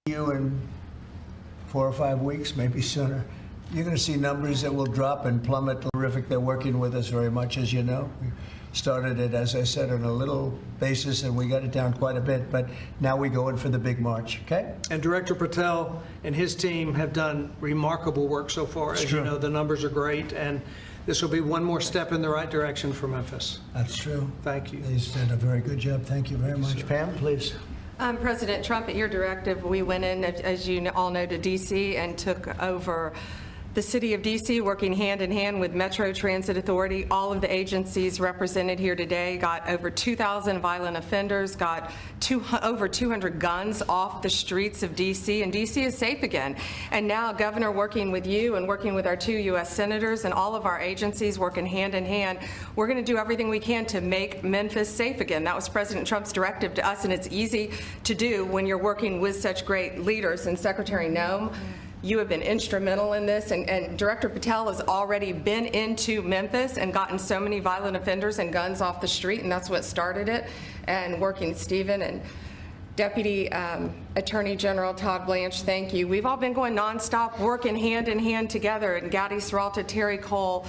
you in 4 or 5 weeks, maybe sooner. You're going to see numbers that will drop and plummet. Terrific. They're working with us very much, as you know. We started it, as I said, on a little basis, and we got it down quite a bit. But now we go in for the big march, okay? And Director Patel and his team have done remarkable work so far. As you know, the numbers are great, and this will be one more step in the right direction for Memphis. That's true. Thank you. He's done a very good job. Thank you very much. Pam, please. President Trump, at your directive, we went in, as you all know, to D.C. and took over the city of D.C., working hand in hand with Metro Transit Authority. All of the agencies represented here today got over 2,000 violent offenders, got over 200 guns off the streets of D.C., and D.C. is safe again. And now, Governor, working with you and working with our 2 U.S. senators and all of our agencies working hand in hand, we're going to do everything we can to make Memphis safe again. That was President Trump's directive to us, and it's easy to do when you're working with such great leaders. And Secretary Noem, you have been instrumental in this, and Director Patel has already been into Memphis and gotten so many violent offenders and guns off the street, and that's what started it. And working with Stephen and Deputy Attorney General Todd Blanche, thank you. We've all been going nonstop, working hand in hand together, and Gowdy Serralta, Terry Cole,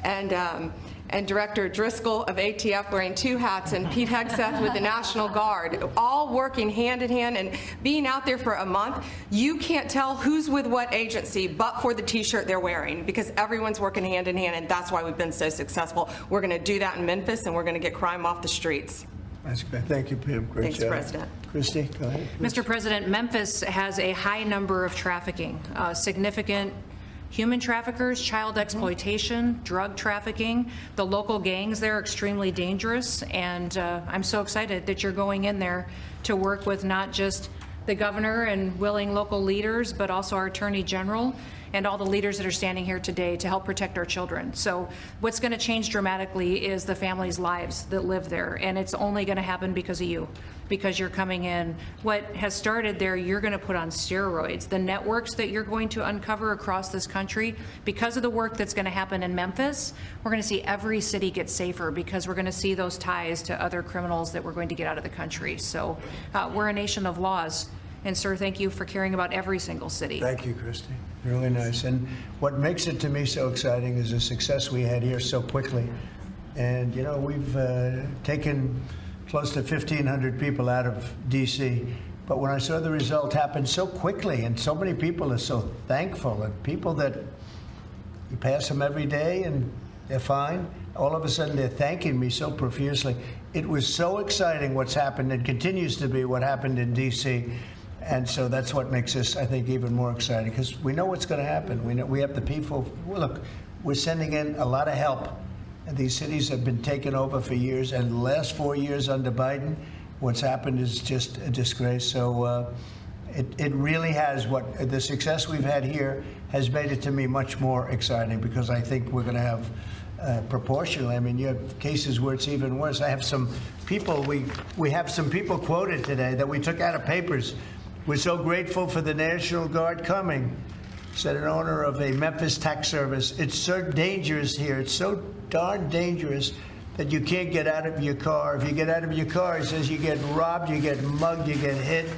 and Director Driscoll of ATF wearing 2 hats, and Pete Hegseth with the National Guard, all working hand in hand and being out there for a month. You can't tell who's with what agency but for the T-shirt they're wearing, because everyone's working hand in hand, and that's why we've been so successful. We're going to do that in Memphis, and we're going to get crime off the streets. That's great. Thank you, Pam. Great Thanks, job. President. Christy, go ahead. Mr. President, Memphis has a high number of trafficking, significant human traffickers, child exploitation, drug trafficking. The local gangs there are extremely dangerous, and I'm so excited that you're going in there to work with not just the governor and willing local leaders, but also our Attorney General and all the leaders that are standing here today to help protect our children. So what's going to change dramatically is the families' lives that live there, and it's only going to happen because of you, because you're coming in. What has started there, you're going to put on steroids. The networks that you're going to uncover across this country, because of the work that's going to happen in Memphis, we're going to see every city get safer, because we're going to see those ties to other criminals that we're going to get out of the country. So we're a nation of laws. And sir, thank you for caring about every single city. Thank you, Christy. Really nice. And what makes it to me so exciting is the success we had here so quickly. And, you know, we've taken close to 1,500 people out of D.C. But when I saw the result happen so quickly, and so many people are so thankful, and people that you pass them every day and they're fine, all of a sudden they're thanking me so profusely. It was so exciting what's happened, and continues to be what happened in D.C. And so that's what makes this, I think, even more exciting, because we know what's going to happen. We know we have the people. Well, look, we're sending in a lot of help. And these cities have been taken over for years, and the last 4 years under Biden, what's happened is just a disgrace. So it really has, what the success we've had here has made it to me much more exciting, because I think we're going to have proportionally. I mean, you have cases where it's even worse. I have some people, we have some people quoted today that we took out of papers. We're so grateful for the National Guard coming, said an owner of a Memphis tax service. It's so dangerous here. It's so darn dangerous that you can't get out of your car. If you get out of your car, he says you get robbed, you get mugged, you get hit.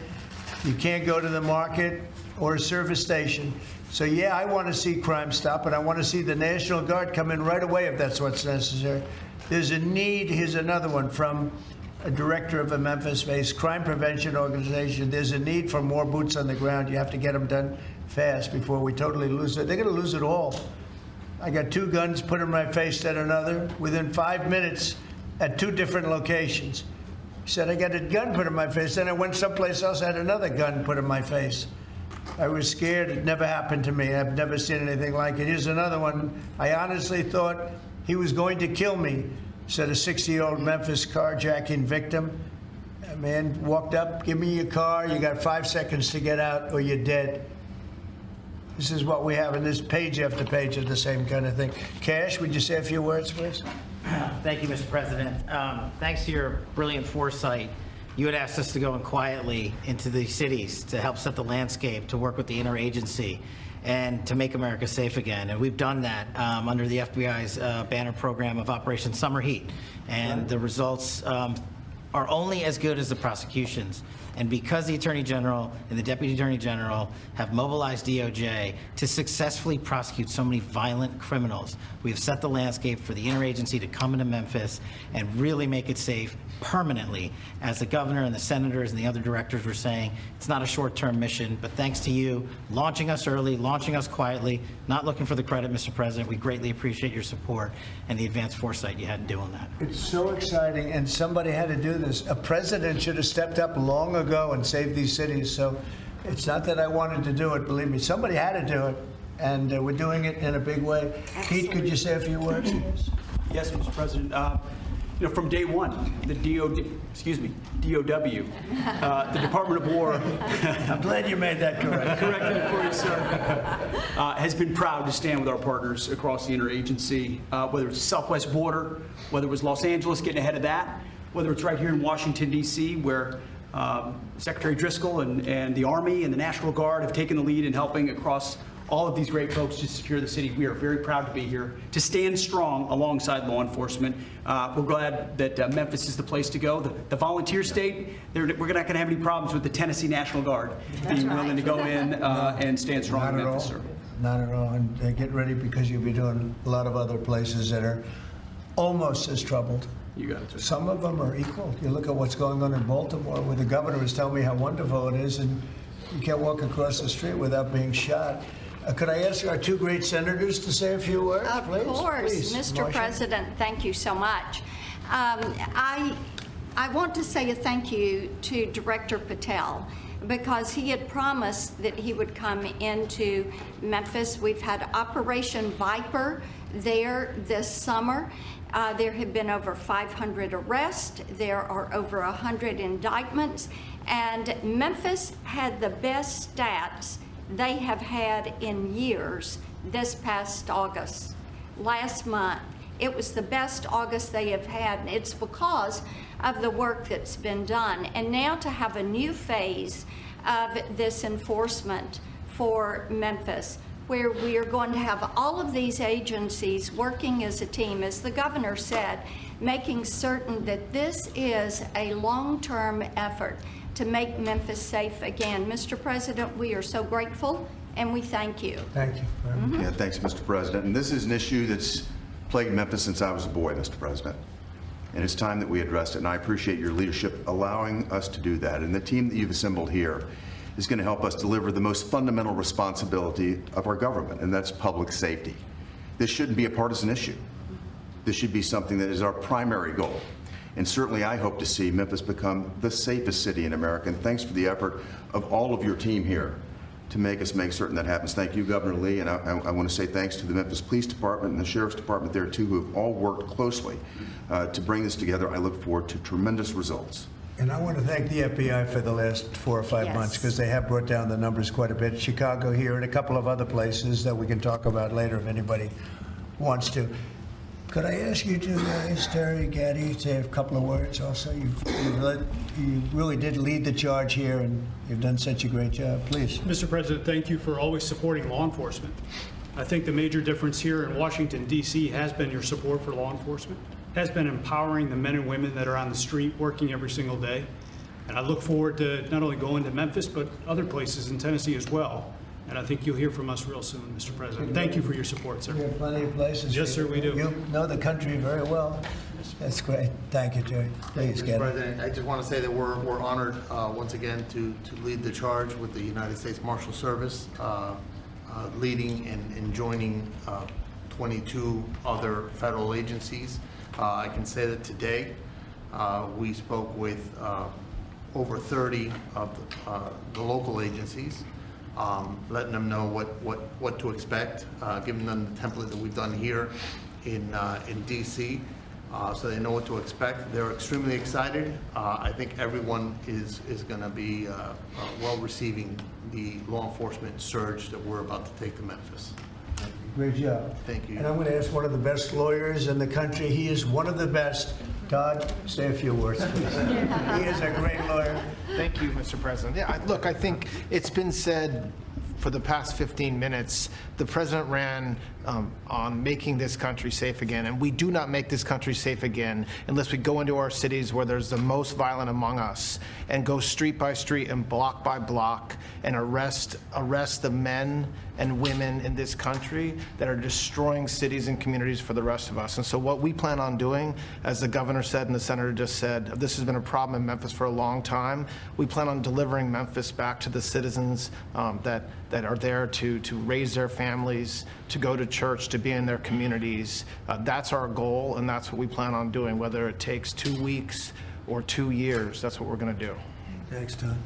You can't go to the market or a service station. So, yeah, I want to see crime stop, and I want to see the National Guard come in right away if that's what's necessary. There's a need. Here's another one from a director of a Memphis-based crime prevention organization. There's a need for more boots on the ground. You have to get them done fast before we totally lose it. They're going to lose it all. I got 2 guns put in my face, then another, within 5 minutes at 2 different locations. He said, I got a gun put in my face. Then I went someplace else, I had another gun put in my face. I was scared. It never happened to me. I've never seen anything like it. Here's another one. I honestly thought he was going to kill me, said a 60-year-old Memphis carjacking victim. A man walked up, give me your car. You got 5 seconds to get out or you're dead. This is what we have in this page after page of the same kind of thing. Cash, would you say a few words, please? Thank you, Mr. President. Thanks to your brilliant foresight, you had asked us to go in quietly into these cities to help set the landscape, to work with the interagency, and to make America safe again. And we've done that under the FBI's banner program of Operation Summer Heat. And the results are only as good as the prosecutions. And because the Attorney General and the Deputy Attorney General have mobilized DOJ to successfully prosecute so many violent criminals, we have set the landscape for the interagency to come into Memphis and really make it safe permanently. As the governor and the senators and the other directors were saying, it's not a short-term mission, but thanks to you launching us early, launching us quietly, not looking for the credit, Mr. President, we greatly appreciate your support and the advanced foresight you had in doing that. It's so exciting, and somebody had to do this. A president should have stepped up long ago and saved these cities. So it's not that I wanted to do it, believe me. Somebody had to do it, and we're doing it in a big way. Pete, could you say a few words? Yes, Mr. President. From day one, the DOW, the Department of War, I'm glad you made that correct. corrected it for you, sir, has been proud to stand with our partners across the interagency, whether it's the Southwest border, whether it was Los Angeles getting ahead of that, whether it's right here in Washington, D.C., where Secretary Driscoll and the Army and the National Guard have taken the lead in helping across all of these great folks to secure the city. We are very proud to be here, to stand strong alongside law enforcement. We're glad that Memphis is the place to go. The volunteer state, we're not going to have any problems with the Tennessee National Guard being willing to go in and stand strong in Memphis, sir. Not at all. And get ready, because you'll be doing a lot of other places that are almost as troubled. You got it, sir. Some of them are equal. You look at what's going on in Baltimore, where the governor was telling me how wonderful it is, and you can't walk across the street without being shot. Could I ask our two great senators to say a few words, please? Of course, Please, Mr. Marcia. President, thank you so much. I want to say a thank you to Director Patel, because he had promised that he would come into Memphis. We've had Operation Viper there this summer. There have been over 500 arrests. There are over 100 indictments. And Memphis had the best stats they have had in years this past August. Last month, it was the best August they have had, and it's because of the work that's been done. And now to have a new phase of this enforcement for Memphis, where we are going to have all of these agencies working as a team, as the governor said, making certain that this is a long-term effort to make Memphis safe again. Mr. President, we are so grateful, and we thank you. Thank you very much. Yeah, thanks, Mr. President. And this is an issue that's plagued Memphis since I was a boy, Mr. President. And it's time that we addressed it, and I appreciate your leadership allowing us to do that. And the team that you've assembled here is going to help us deliver the most fundamental responsibility of our government, and that's public safety. This shouldn't be a partisan issue. This should be something that is our primary goal. And certainly I hope to see Memphis become the safest city in America. And thanks for the effort of all of your team here to make certain that happens. Thank you, Governor Lee, and I want to say thanks to the Memphis Police Department and the Sheriff's Department there too, who have all worked closely to bring this together. I look forward to tremendous results. And I want to thank the FBI for the last 4 or 5 Yes. months, because they have brought down the numbers quite a bit. Chicago here and a couple of other places that we can talk about later if anybody wants to. Could I ask you two guys, Terry, Gaddy, to say a couple of words also? You really did lead the charge here, and you've done such a great job. Please. Mr. President, thank you for always supporting law enforcement. I think the major difference here in Washington, D.C. has been your support for law enforcement, has been empowering the men and women that are on the street working every single day. And I look forward to not only going to Memphis, but other places in Tennessee as well. And I think you'll hear from us real soon, Mr. President. Thank you for your support, sir. We have plenty of places. Yes, sir, we do. You know the country very well. That's great. Thank you, Terry. Please, Mr. Gaddy. President, I just want to say that we're honored once again to lead the charge with the United States Marshal Service, leading and joining 22 other federal agencies. I can say that today we spoke with over 30 of the local agencies, letting them know what to expect, giving them the template that we've done here in DC, so they know what to expect. They're extremely excited. I think everyone is going to be well receiving the law enforcement surge that we're about to take to Memphis. Great job. Thank you. And I'm going to ask one of the best lawyers in the country. He is one of the best. Todd, say a few words, please. He is a great lawyer. Thank you, Mr. President. Yeah, look, I think it's been said for the past 15 minutes, the president ran on making this country safe again, and we do not make this country safe again unless we go into our cities where there's the most violent among us and go street by street and block by block and arrest the men and women in this country that are destroying cities and communities for the rest of us. And so what we plan on doing, as the governor said and the senator just said, this has been a problem in Memphis for a long time. We plan on delivering Memphis back to the citizens that are there to raise their families, to go to church, to be in their communities. That's our goal, and that's what we plan on doing, whether it takes 2 weeks or 2 years. That's what we're going to do. Thanks, Tom.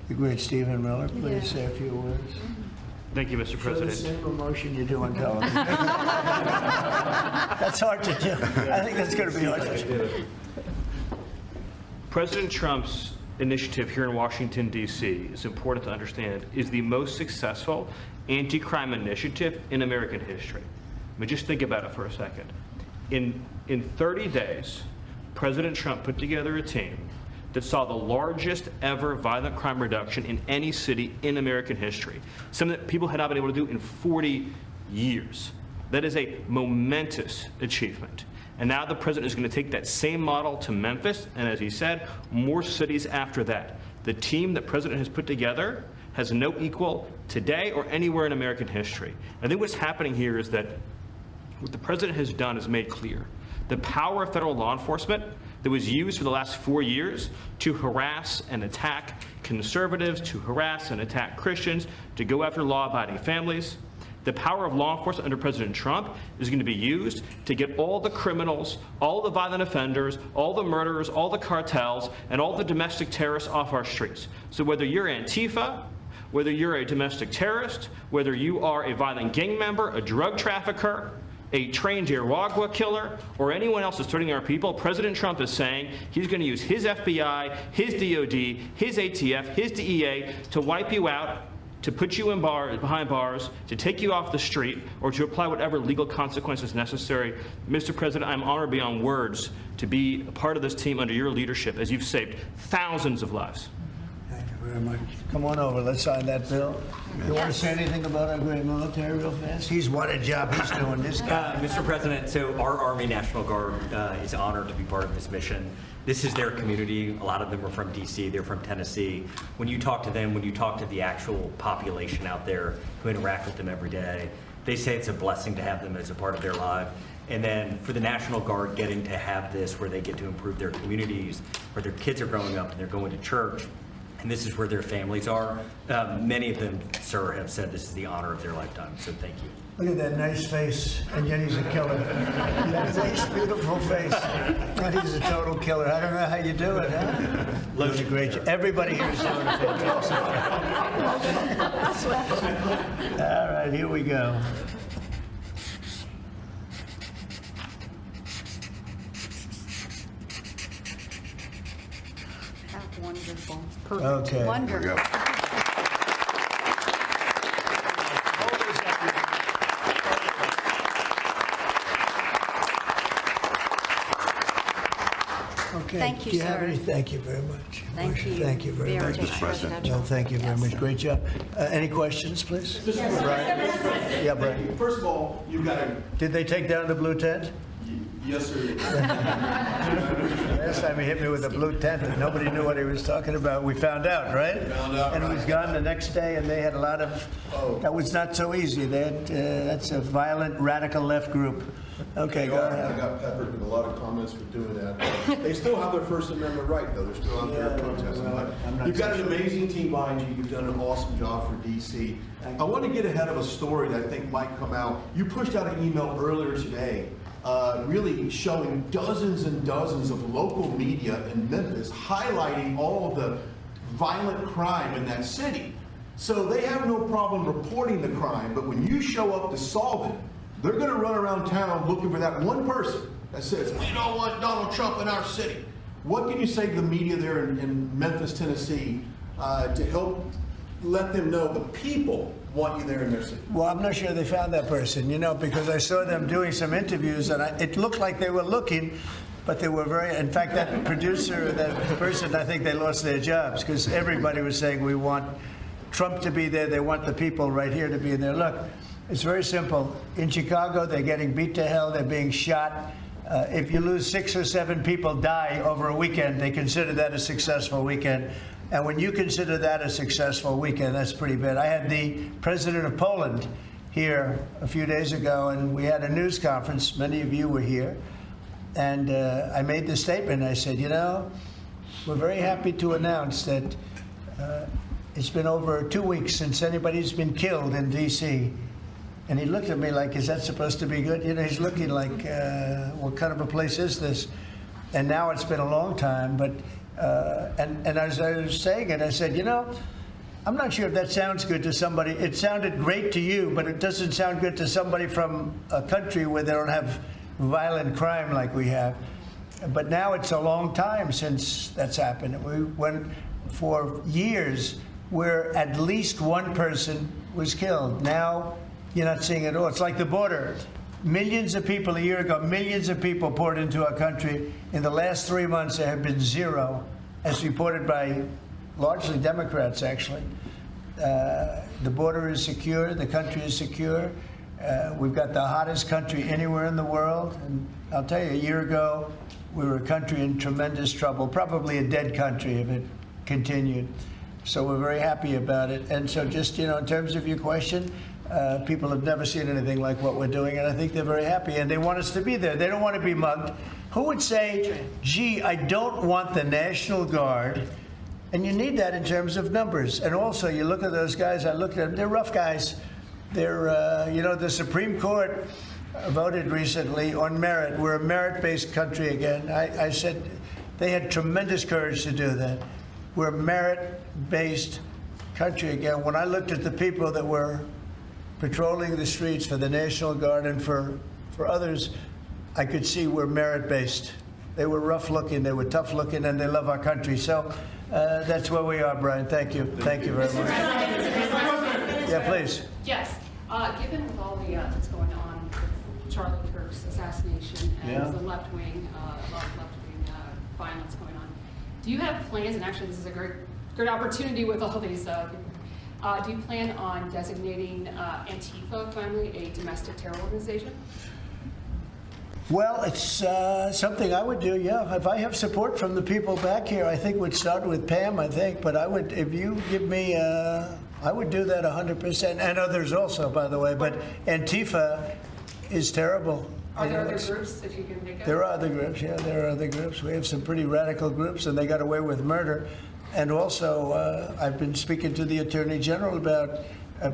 The great Stephen Miller, please say a few words. Thank you, Mr. Show the President. same emotion you do on television. That's hard to do. I think that's going to be hard to do. President Trump's initiative here in Washington, D.C., is important to understand, is the most successful anti-crime initiative in American history. I mean, just think about it for a second. In 30 days, President Trump put together a team that saw the largest ever violent crime reduction in any city in American history, something that people had not been able to do in 40 years. That is a momentous achievement. And now the president is going to take that same model to Memphis, and as he said, more cities after that. The team that President has put together has no equal today or anywhere in American history. I think what's happening here is that what the president has done is made clear. The power of federal law enforcement that was used for the last 4 years to harass and attack conservatives, to harass and attack Christians, to go after law-abiding families. The power of law enforcement under President Trump is going to be used to get all the criminals, all the violent offenders, all the murderers, all the cartels, and all the domestic terrorists off our streets. So whether you're Antifa, whether you're a domestic terrorist, whether you are a violent gang member, a drug trafficker, a trained Iraqwa killer, or anyone else that's threatening our people, President Trump is saying he's going to use his FBI, his DOD, his ATF, his DEA to wipe you out, to put you in behind bars, to take you off the street, or to apply whatever legal consequences necessary. Mr. President, I'm honored beyond words to be a part of this team under your leadership as you've saved thousands of lives. Thank you very much. Come on over, let's sign that bill. You want to say anything about our great military real fast? What a job he's doing, this guy. Mr. President, so our Army National Guard is honored to be part of this mission. This is their community. A lot of them are from D.C., they're from Tennessee. When you talk to them, when you talk to the actual population out there who interact with them every day, they say it's a blessing to have them as a part of their life. And then for the National Guard getting to have this where they get to improve their communities, where their kids are growing up and they're going to church, and this is where their families are. Many of them, sir, have said this is the honor of their lifetime, so thank you. Look at that nice face, and yet he's a killer. That nice, beautiful face, and he's a total killer. I don't know how you do it, huh? Doing a great job. Everybody here is doing a fantastic job. All right, here we go. Wonderful. Okay. Wonderful. Okay. Thank you, Do you have sir. any? Thank you very much. Thank you. Thank you very much. Mr. President. No, thank you very much. Great job. Any questions, please? Brian? Yeah, Brian. First of all, you got to. Did they take down the blue tent? Yes, sir. Last time he hit me with a blue tent and nobody knew what he was talking about. We found out, right? Found out, And it was right. gone the next day, and they had a lot of, that was not so easy. They had, that's a violent, radical left group. Okay, go I ahead. got peppered with a lot of comments for doing that. They still have their First Amendment right, though. They're still out there protesting. well, I'm not You've got so an sure. amazing team behind you. You've done an awesome job for DC. I want to get ahead of a story that I think might come out. You pushed out an email earlier today, really showing dozens and dozens of local media in Memphis highlighting all of the violent crime in that city. So they have no problem reporting the crime, but when you show up to solve it, they're going to run around town looking for that one person that says, we don't want Donald Trump in our city. What can you say to the media there in Memphis, Tennessee, to help let them know the people want you there in their city? Well, I'm not sure they found that person, because I saw them doing some interviews, and it looked like they were looking, but they were very, in fact, that producer, that person, I think they lost their jobs, because everybody was saying, we want Trump to be there. They want the people right here to be there. Look, it's very simple. In Chicago, they're getting beat to hell. They're being shot. If you lose 6 or 7 people die over a weekend, they consider that a successful weekend. And when you consider that a successful weekend, that's pretty bad. I had the president of Poland here a few days ago, and we had a news conference. Many of you were here. And I made the statement. I said, you know, we're very happy to announce that it's been over 2 weeks since anybody's been killed in D.C. And he looked at me like, is that supposed to be good? You know, he's looking like, what kind of a place is this? And now it's been a long time. But and as I was saying it, I said, you know, I'm not sure if that sounds good to somebody. It sounded great to you, but it doesn't sound good to somebody from a country where they don't have violent crime like we have. But now it's a long time since that's happened. We went for years where at least one person was killed. Now you're not seeing it all. It's like the border. Millions of people a year ago, millions of people poured into our country. In the last 3 months, there have been 0, as reported by largely Democrats, actually. The border is secure. The country is secure. We've got the hottest country anywhere in the world. And I'll tell you, a year ago, we were a country in tremendous trouble, probably a dead country if it continued. So we're very happy about it. And so just, you know, in terms of your question, people have never seen anything like what we're doing, and I think they're very happy, and they want us to be there. They don't want to be mugged. Who would say, gee, I don't want the National Guard? And you need that in terms of numbers. And also, you look at those guys, I looked at them, they're rough guys. They're, you know, the Supreme Court voted recently on merit. We're a merit-based country again. I said they had tremendous courage to do that. We're a merit-based country again. When I looked at the people that were patrolling the streets for the National Guard and for others, I could see we're merit-based. They were rough-looking, they were tough-looking, and they love our country. So that's where we are, Brian. Thank you. Thank you very much. Yeah, please. Yes. Given with all the that's going on, Charlie Kirk's assassination and the left-wing, a lot of left-wing violence going on, do you have plans, and actually this is a great opportunity with all these do you plan on designating Antifa finally a domestic terror organization? Well, it's something I would do, yeah. If I have support from the people back here, I think we'd start with Pam, I think. But I would, if you give me, I would do that 100%. And others also, by the way. But Antifa is terrible. Are there other groups that you can think of? There are other groups, yeah. There are other groups. We have some pretty radical groups, and they got away with murder. And also, I've been speaking to the Attorney General about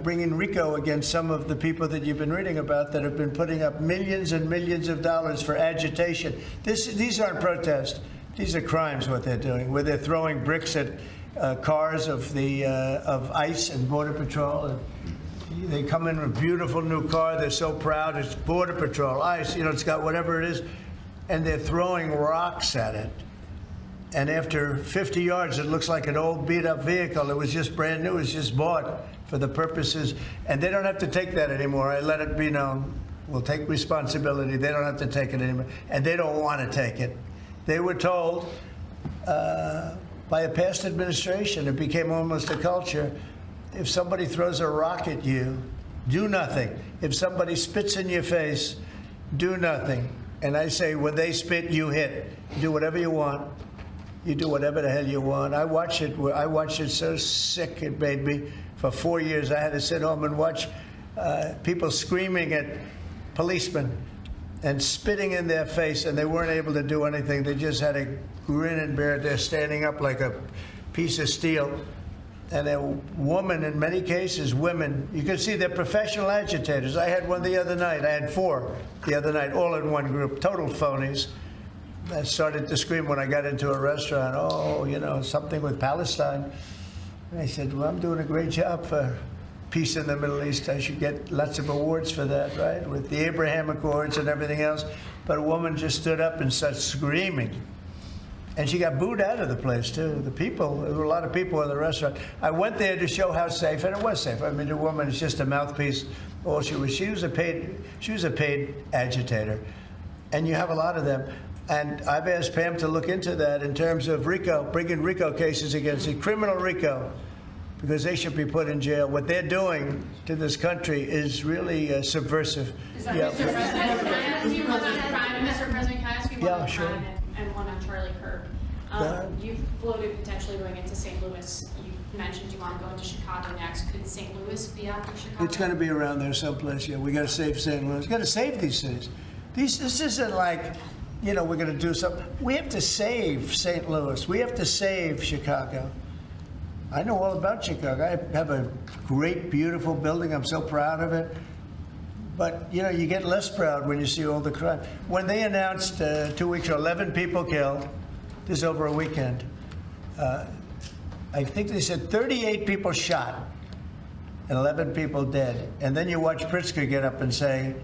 bringing RICO against some of the people that you've been reading about that have been putting up millions and millions of dollars for agitation. These aren't protests. These are crimes, what they're doing, where they're throwing bricks at cars of ICE and Border Patrol. And they come in with a beautiful new car. They're so proud. It's Border Patrol, ICE, you know, it's got whatever it is. And they're throwing rocks at it. And after 50 yards, it looks like an old beat-up vehicle. It was just brand new. It was just bought for the purposes. And they don't have to take that anymore. I let it be known. We'll take responsibility. They don't have to take it anymore. And they don't want to take it. They were told by a past administration, it became almost a culture, if somebody throws a rock at you, do nothing. If somebody spits in your face, do nothing. And I say, when they spit, you hit. Do whatever you want. You do whatever the hell you want. I watched it so sick it made me. For 4 years, I had to sit home and watch people screaming at policemen and spitting in their face, and they weren't able to do anything. They just had a grin and bear it. They're standing up like a piece of steel. And a woman, in many cases, women, you can see they're professional agitators. I had one the other night. I had 4 the other night, all in one group, total phonies. I started to scream when I got into a restaurant, oh, you know, something with Palestine. And I said, well, I'm doing a great job for peace in the Middle East. I should get lots of awards for that, right? With the Abraham Accords and everything else. But a woman just stood up and started screaming. And she got booed out of the place, too. The people, there were a lot of people in the restaurant. I went there to show how safe, and it was safe. I mean, the woman is just a mouthpiece. All she was a paid agitator. And you have a lot of them. And I've asked Pam to look into that in terms of RICO, bringing RICO cases against it, criminal RICO. because they should be put in jail. What they're doing to this country is really subversive. Mr. President, can I ask you one on crime? Mr. President, can I ask you one on crime and one on Charlie Kirk? You've floated potentially going into St. Louis. You mentioned you want to go into Chicago next. Could St. Louis be after Chicago? It's going to be around there someplace. Yeah, we got to save St. Louis. Got to save these cities. This isn't like, we're going to do something. We have to save St. Louis. We have to save Chicago. I know all about Chicago. I have a great, beautiful building. I'm so proud of it. But, you get less proud when you see all the crime. When they announced 2 weeks ago, 11 people killed, this is over a weekend. I think they said 38 people shot and 11 people dead. And then you watch Pritzker get up and say,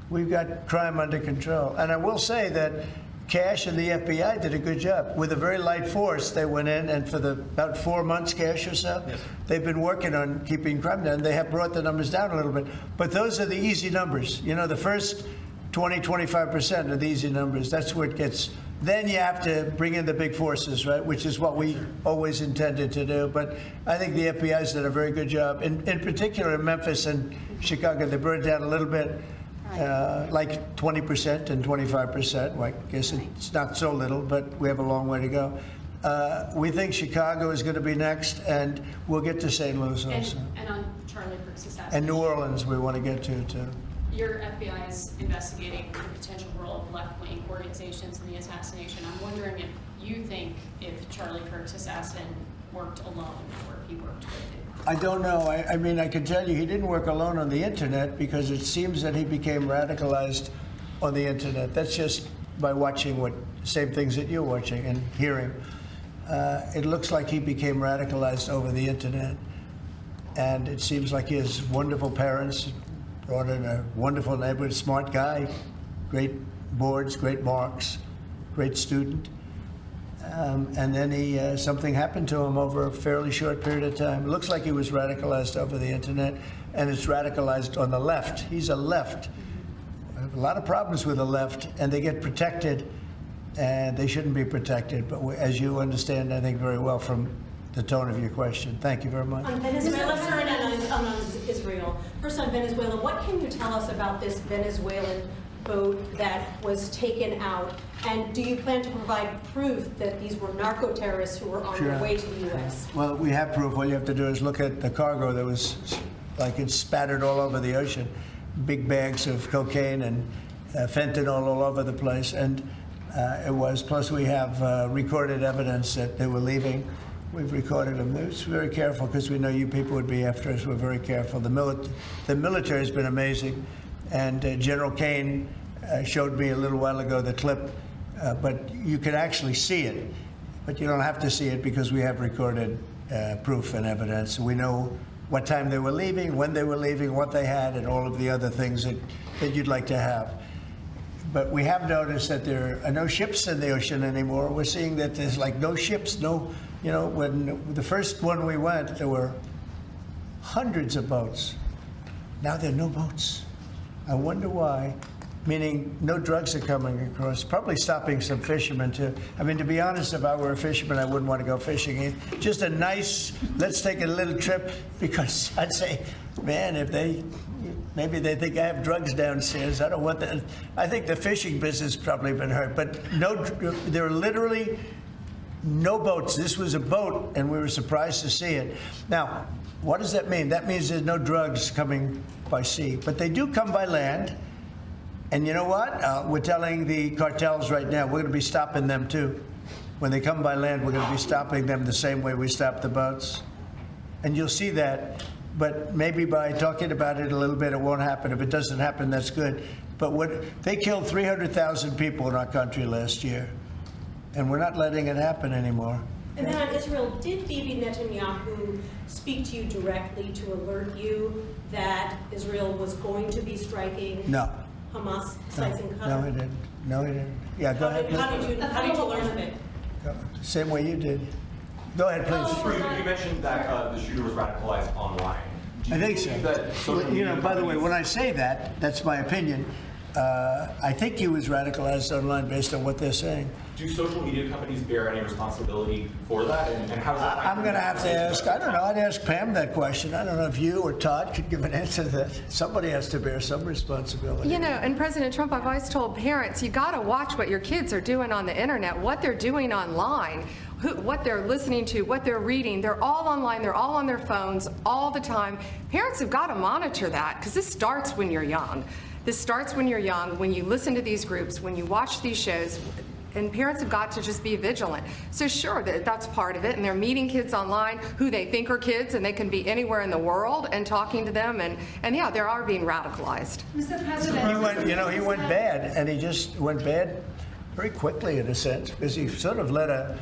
we've got crime under control. And I will say that Cash and the FBI did a good job. With a very light force, they went in, and for about 4 months, Cash or so, they've been working on keeping crime down. They have brought the numbers down a little bit. But those are the easy numbers. The first 20, 25% are the easy numbers. That's where it gets. Then you have to bring in the big forces, right, which is what we always intended to do. But I think the FBI's done a very good job. In particular, in Memphis and Chicago, they burned down a little bit. Like 20% and 25%. Well, I guess it's not so little, but we have a long way to go. We think Chicago is going to be next, and we'll get to St. Louis also. And on Charlie Kirk's assassination. And New Orleans we want to get to, too. Your FBI is investigating the potential role of left-wing organizations in the assassination. I'm wondering if you think if Charlie Kirk's assassin worked alone or if he worked with it. I don't know. I mean, I can tell you he didn't work alone on the internet, because it seems that he became radicalized on the internet. That's just by watching same things that you're watching and hearing. It looks like he became radicalized over the internet. And it seems like he has wonderful parents, brought in a wonderful neighborhood, smart guy, great boards, great marks, great student. And then something happened to him over a fairly short period of time. It looks like he was radicalized over the internet, and it's radicalized on the left. He's a left. I have a lot of problems with the left, and they get protected, and they shouldn't be protected. But as you understand, I think very well from the tone of your question. Thank you very much. On Venezuela, sir, and on Israel. First on Venezuela, what can you tell us about this Venezuelan boat that was taken out? And do you plan to provide proof that these were narco-terrorists who were on their way to the U.S.? Well, we have proof. All you have to do is look at the cargo that was, like, it's spattered all over the ocean. Big bags of cocaine and fentanyl all over the place. And it was, plus we have recorded evidence that they were leaving. We've recorded them. It's very careful, because we know you people would be after us. We're very careful. The military has been amazing. And General Kane showed me a little while ago the clip, but you can actually see it. But you don't have to see it, because we have recorded proof and evidence. We know what time they were leaving, when they were leaving, what they had, and all of the other things that you'd like to have. But we have noticed that there are no ships in the ocean anymore. We're seeing that there's like no ships, when the first one we went, there were hundreds of boats. Now there are no boats. I wonder why, meaning no drugs are coming across, probably stopping some fishermen too. I mean, to be honest, if I were a fisherman, I wouldn't want to go fishing. Just a nice, let's take a little trip, because I'd say, man, maybe they think I have drugs downstairs. I don't want that. I think the fishing business has probably been hurt, but there are literally no boats. This was a boat, and we were surprised to see it. Now, what does that mean? That means there's no drugs coming by sea, but they do come by land. And you know what? We're telling the cartels right now, we're going to be stopping them too. When they come by land, we're going to be stopping them the same way we stop the boats. And you'll see that, but maybe by talking about it a little bit, it won't happen. If it doesn't happen, that's good. But they killed 300,000 people in our country last year, and we're not letting it happen anymore. And then on Israel, did Bibi Netanyahu speak to you directly to alert you that Israel was going to be striking Hamas sites in Qatar? No, he didn't. Yeah, go ahead. How did you learn of it? Same way you did. Go ahead, please. You mentioned that the shooter was radicalized online. I think so. By the way, when I say that, that's my opinion. I think he was radicalized online based on what they're saying. Do social media companies bear any responsibility for that? And how does that? I'm going to have to ask, I don't know, I'd ask Pam that question. I don't know if you or Todd could give an answer to that. Somebody has to bear some responsibility. You know, and President Trump, I've always told parents, you got to watch what your kids are doing on the internet, what they're doing online, what they're listening to, what they're reading. They're all online, they're all on their phones all the time. Parents have got to monitor that because this starts when you're young. This starts when you're young, when you listen to these groups, when you watch these shows. And parents have got to just be vigilant. So sure, that's part of it. And they're meeting kids online who they think are kids, and they can be anywhere in the world and talking to them. And yeah, they are being radicalized. Mr. President, He went bad, and he just went bad very quickly in a sense, because he sort of led a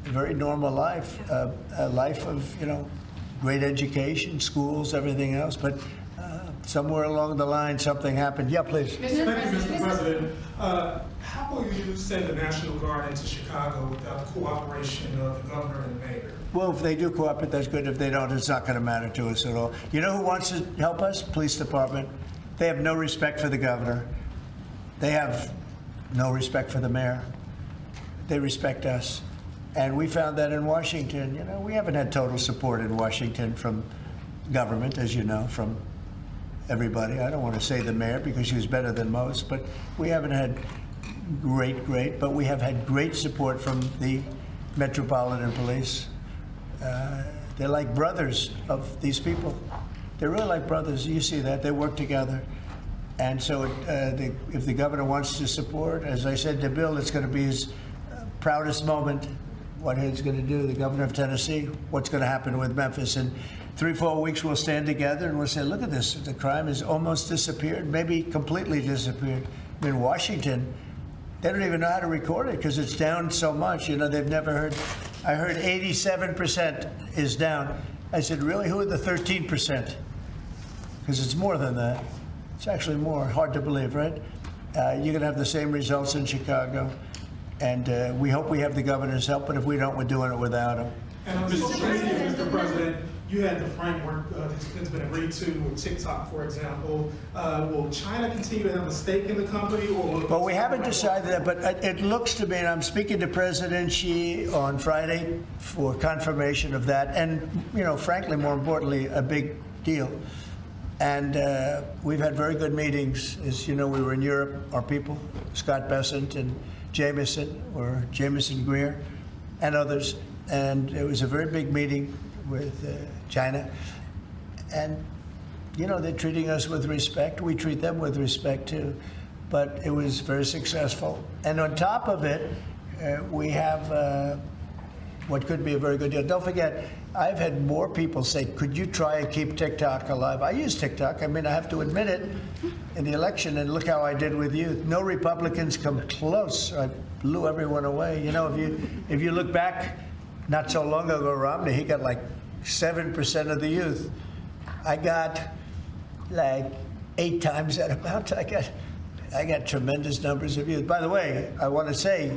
very normal life, a life of, great education, schools, everything else. But somewhere along the line, something happened. Yeah, please. Thank you, Mr. President. How will you send the National Guard into Chicago without the cooperation of the governor and the mayor? Well, if they do cooperate, that's good. If they don't, it's not going to matter to us at all. You know who wants to help us? Police department. They have no respect for the governor. They have no respect for the mayor. They respect us. And we found that in Washington. We haven't had total support in Washington from government, as you know, from everybody. I don't want to say the mayor because she was better than most, but we haven't had great, but we have had great support from the Metropolitan Police. They're like brothers of these people. They're really like brothers. You see that. They work together. And so if the governor wants to support, as I said to Bill, it's going to be his proudest moment, what he's going to do, the governor of Tennessee, what's going to happen with Memphis. In 3-4 weeks, we'll stand together and we'll say, look at this. The crime has almost disappeared, maybe completely disappeared. In Washington, they don't even know how to record it because it's down so much. They've never heard. I heard 87% is down. I said, really? Who are the 13%? Because it's more than that. It's actually more. Hard to believe, right? You're going to have the same results in Chicago. And we hope we have the governor's help, but if we don't, we're doing it without him. And Mr. President, you had the framework that's been agreed to with TikTok, for example. Will China continue to have a stake in the company? Well, we haven't decided that, but it looks to me, and I'm speaking to President Xi on Friday for confirmation of that, and, frankly, more importantly, a big deal. And we've had very good meetings. As you know, we were in Europe, our people, Scott Bessent and Jameson Greer, and others. And it was a very big meeting with China. And, they're treating us with respect. We treat them with respect, too. But it was very successful. And on top of it, we have what could be a very good deal. Don't forget, I've had more people say, could you try and keep TikTok alive? I use TikTok. I have to admit it in the election, and look how I did with youth. No Republicans come close. I blew everyone away. If you look back, not so long ago, Romney, he got like 7% of the youth. I got like 8 times that amount. I got tremendous numbers of youth. By the way, I want to say,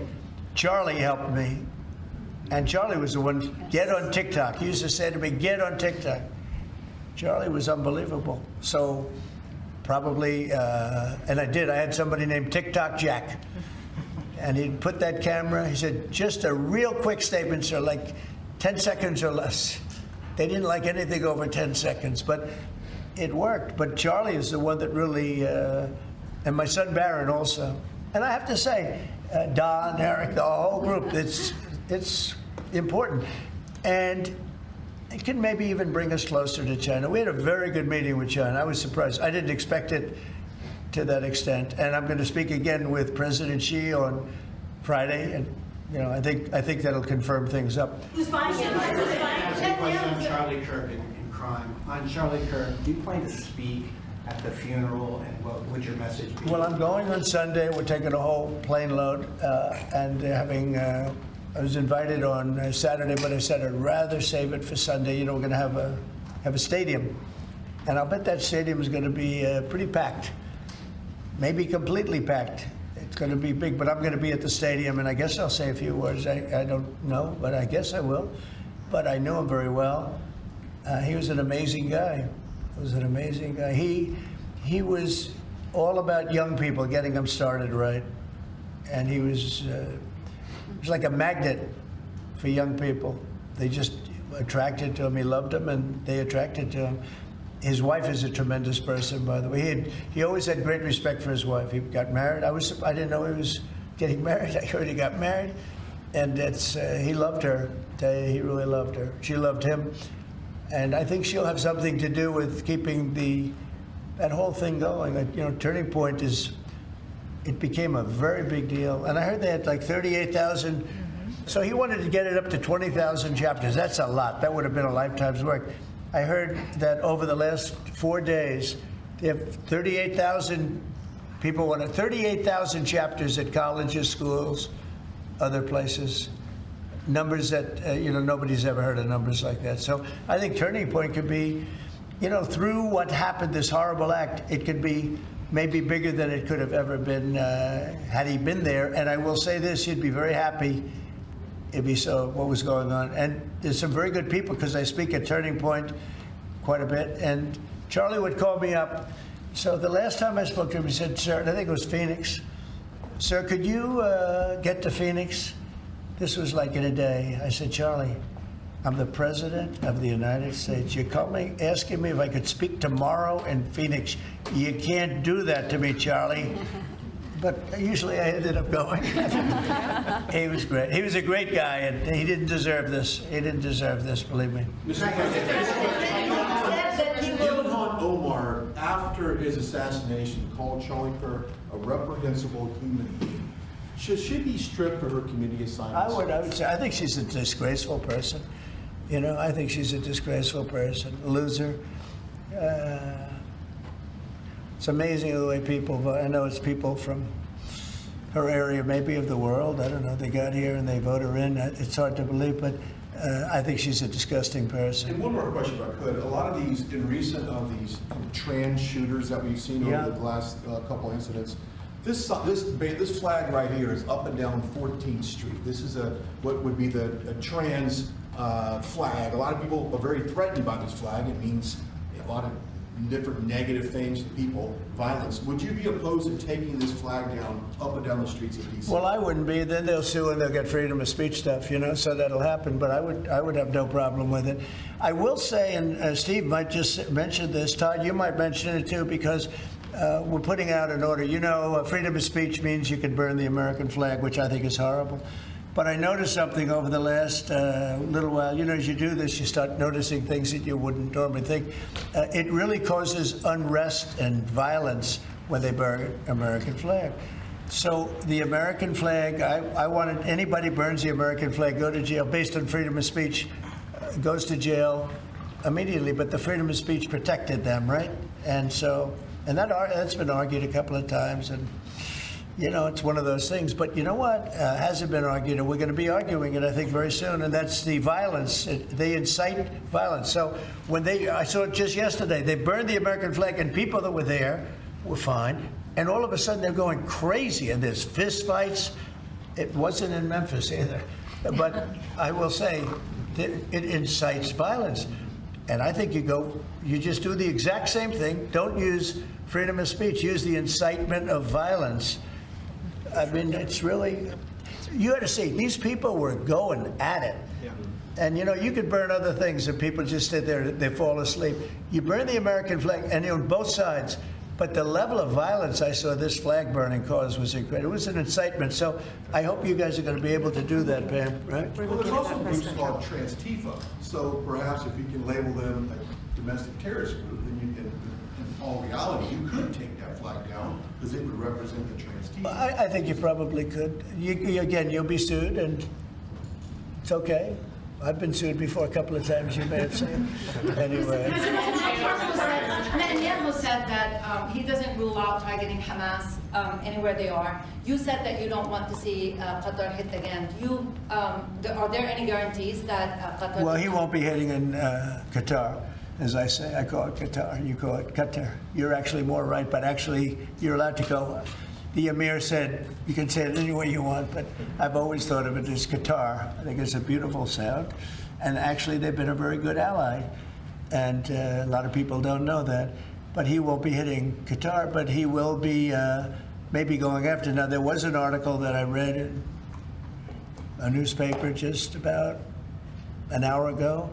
Charlie helped me. And Charlie was the one, get on TikTok. He used to say to me, get on TikTok. Charlie was unbelievable. So probably, and I did. I had somebody named TikTok Jack. And he'd put that camera, he said, just a real quick statement, sir, like 10 seconds or less. They didn't like anything over 10 seconds, but it worked. But Charlie is the one that really, and my son Barron also. And I have to say, Don, Eric, the whole group, it's important. And it can maybe even bring us closer to China. We had a very good meeting with China. I was surprised. I didn't expect it to that extent. And I'm going to speak again with President Xi on Friday. And, I think that'll confirm things up. Who's buying it? Question on Charlie Kirk and crime. On Charlie Kirk, do you plan to speak at the funeral, and what would your message be? Well, I'm going on Sunday. We're taking a whole plane load and having. I was invited on Saturday, but I said I'd rather save it for Sunday. We're going to have a stadium, and I'll bet that stadium is going to be pretty packed, maybe completely packed. It's going to be big, but I'm going to be at the stadium, and I guess I'll say a few words. I don't know, but I guess I will. But I knew him very well. He was an amazing guy. He was an amazing guy. He was all about young people, getting them started right. And he was like a magnet for young people. They just attracted to him. He loved them, and they attracted to him. His wife is a tremendous person, by the way. He always had great respect for his wife. He got married. I didn't know he was getting married. I heard he got married, and he loved her. He really loved her. She loved him, and I think she'll have something to do with keeping that whole thing going. Turning Point it became a very big deal, and I heard they had like 38,000. So he wanted to get it up to 20,000 chapters. That's a lot. That would have been a lifetime's work. I heard that over the last 4 days, they have 38,000 people wanted 38,000 chapters at colleges, schools, other places. Numbers that nobody's ever heard of numbers like that. So I think Turning Point could be, through what happened, this horrible act, it could be maybe bigger than it could have ever been had he been there. And I will say this: he'd be very happy if he saw what was going on. And there's some very good people, because I speak at Turning Point quite a bit, and Charlie would call me up. So the last time I spoke to him, he said, "Sir," and I think it was Phoenix, "Sir, could you get to Phoenix?" This was like in a day. I said, "Charlie, I'm the President of the United States. You're coming, asking me if I could speak tomorrow in Phoenix. You can't do that to me, Charlie." But usually I ended up going. He was great. He was a great guy, and he didn't deserve this. He didn't deserve this, believe me. Mr. President, Ilhan Omar, after his assassination, called Charlie Kirk a reprehensible human being. Should she be stripped of her community assignments? I would say, I think she's a disgraceful person. I think she's a disgraceful person, a loser. It's amazing the way people vote. I know it's people from her area, maybe of the world. I don't know. They got here and they vote her in. It's hard to believe, but I think she's a disgusting person. And one more question, if I could. A lot of these, in recent of these trans shooters that we've seen over the last couple incidents, this flag right here is up and down 14th Street. This is what would be the trans flag. A lot of people are very threatened by this flag. It means a lot of different negative things to people, violence. Would you be opposed to taking this flag down up and down the streets of D.C.? Well, I wouldn't be. Then they'll sue and they'll get freedom of speech stuff, so that'll happen. But I would have no problem with it. I will say, and Steve might just mention this, Todd, you might mention it too, because we're putting out an order. Freedom of speech means you can burn the American flag, which I think is horrible. But I noticed something over the last little while. As you do this, you start noticing things that you wouldn't normally think. It really causes unrest and violence when they burn American flag. So the American flag, I wanted anybody burns the American flag, go to jail based on freedom of speech, goes to jail immediately. But the freedom of speech protected them, right? And that's been argued a couple of times. And it's one of those things. But you know what? Hasn't been argued, and we're going to be arguing it, I think, very soon, and that's the violence. They incite violence. So I saw it just yesterday, they burned the American flag, and people that were there were fine, and all of a sudden they're going crazy, and there's fist fights. It wasn't in Memphis either. But I will say, it incites violence. And I think you just do the exact same thing. Don't use freedom of speech, use the incitement of violence. I mean, it's really, you got to see, these people were going at it. Yeah. And you could burn other things and people just sit there, they fall asleep. You burn the American flag, and on both sides. But the level of violence I saw this flag burning cause was incredible. It was an incitement. So I hope you guys are going to be able to do that, Pam, right? Well, there's also groups called Trans-Tifa. So perhaps if you can label them a domestic terrorist group, then you can, in all reality, you could take that flag down because it would represent the Trans-Tifa. I think you probably could. Again, you'll be sued, and it's okay. I've been sued before a couple of times, you may have seen. Anyway. Netanyahu said that he doesn't rule out targeting Hamas anywhere they are. You said that you don't want to see Qatar hit again. Are there any guarantees that Qatar... Well, he won't be hitting in Qatar. As I say, I call it Qatar, you call it Qatar. You're actually more right, but actually you're allowed to go. The Emir said, you can say it any way you want, but I've always thought of it as Qatar. I think it's a beautiful sound. And actually, they've been a very good ally. And a lot of people don't know that. but he won't be hitting Qatar, but he will be maybe going after. Now, there was an article that I read in a newspaper just about an hour ago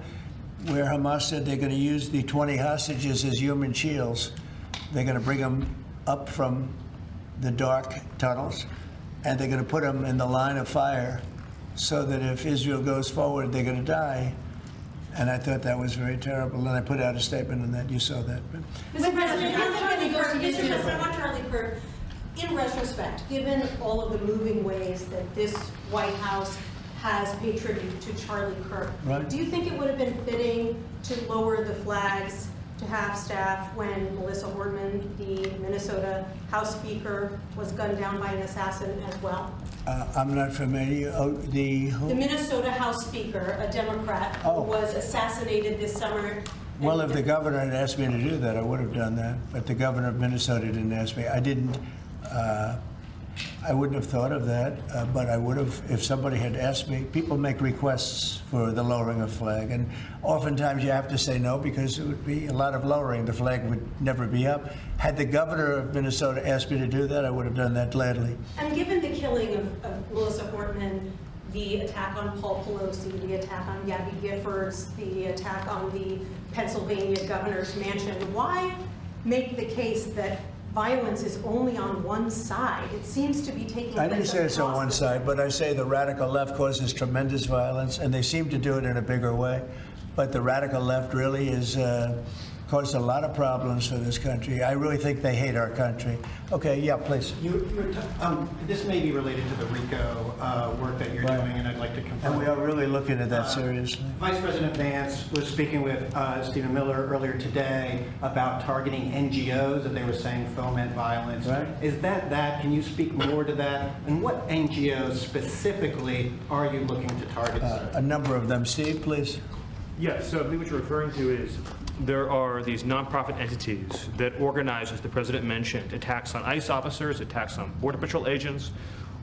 where Hamas said they're going to use the 20 hostages as human shields. They're going to bring them up from the dark tunnels, and they're going to put them in the line of fire so that if Israel goes forward, they're going to die. And I thought that was very terrible, and I put out a statement on that. You saw that. Mr. President, I want Charlie Kirk, in retrospect, given all of the moving ways that this White House has paid tribute to Charlie Kirk, Right. do you think it would have been fitting to lower the flags to half-staff when Melissa Hortman, the Minnesota House Speaker, was gunned down by an assassin as well? I'm not familiar. Oh, The Minnesota House Speaker, a Democrat, who was assassinated this summer. Well, if the governor had asked me to do that, I would have done that. But the governor of Minnesota didn't ask me. I didn't. I wouldn't have thought of that, but I would have if somebody had asked me. People make requests for the lowering of flag, and oftentimes you have to say no because it would be a lot of lowering. The flag would never be up. Had the governor of Minnesota asked me to do that, I would have done that gladly. And given the killing of Melissa Hortman, the attack on Paul Pelosi, the attack on Gabby Giffords, the attack on the Pennsylvania governor's mansion, why make the case that violence is only on one side? It seems to be taking place. I didn't say it's on one side, but I say the radical left causes tremendous violence, and they seem to do it in a bigger way. But the radical left really is caused a lot of problems for this country. I really think they hate our country. Okay, yeah, please. This may be related to the RICO work that you're doing, and I'd like to confirm. And we are really looking at that seriously. Vice President Vance was speaking with Stephen Miller earlier today about targeting NGOs that they were saying foment violence. Right. Is that? Can you speak more to that? And what NGOs specifically are you looking to target, sir? A number of them. Steve, please. Yes, so I believe what you're referring to is there are these nonprofit entities that organize, as the president mentioned, attacks on ICE officers, attacks on Border Patrol agents,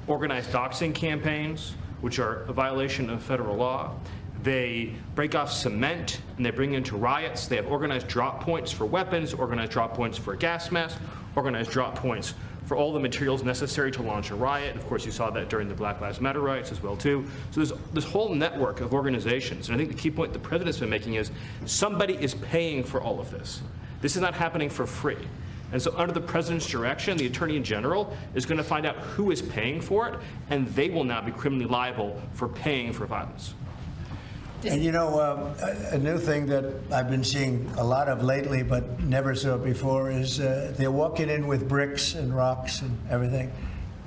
organized doxing campaigns, which are a violation of federal law. They break off cement and they bring into riots. They have organized drop points for weapons, organized drop points for gas masks, organized drop points for all the materials necessary to launch a riot. Of course, you saw that during the Black Lives Matter riots as well, too. So there's this whole network of organizations. And I think the key point the president's been making is somebody is paying for all of this. This is not happening for free. And so under the president's direction, the attorney general is going to find out who is paying for it, and they will now be criminally liable for paying for violence. And you know, a new thing that I've been seeing a lot of lately, but never saw before, is they're walking in with bricks and rocks and everything.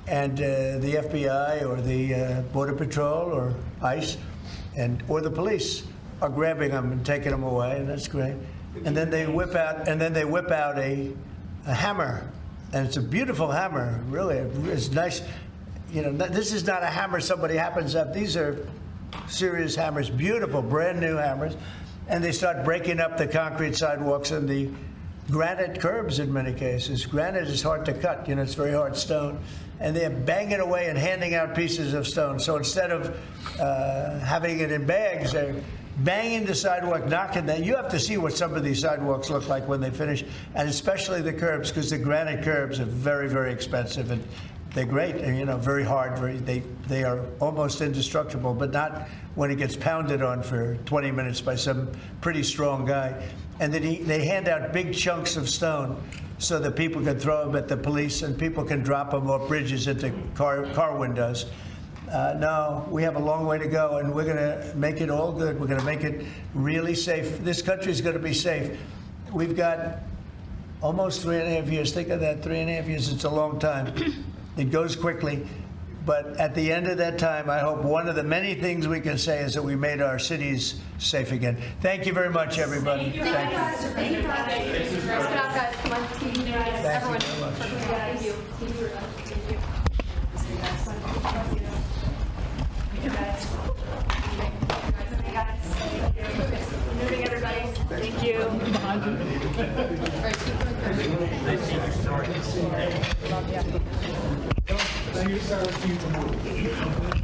And the FBI or the Border Patrol or ICE or the police are grabbing them and taking them away, and that's great. And then they whip out a hammer, and it's a beautiful hammer, really. It's nice. You know, this is not a hammer somebody happens to have. These are serious hammers, beautiful, brand new hammers, and they start breaking up the concrete sidewalks and the granite curbs in many cases. Granite is hard to cut, you know, it's very hard stone, and they're banging away and handing out pieces of stone. So instead of having it in bags, they're banging the sidewalk, knocking that. You have to see what some of these sidewalks look like when they finish, and especially the curbs, because the granite curbs are very, very expensive, and they're great, and you know, very hard. They are almost indestructible, but not when it gets pounded on for 20 minutes by some pretty strong guy. And then they hand out big chunks of stone so that people can throw them at the police and people can drop them off bridges into car windows. No, we have a long way to go, and we're going to make it all good. We're going to make it really safe. This country is going to be safe. We've got almost 3.5 years. Think of that, 3.5 years. It's a long time. It goes quickly, but at the end of that time, I hope one of the many things we can say is that we made our cities safe again. Thank you very much, everybody. Thank you. Thank you. Thank you. Good job, guys. Come on, team. Everyone. Thank you. Thank you. Moving, everybody. Thank you. Thank you.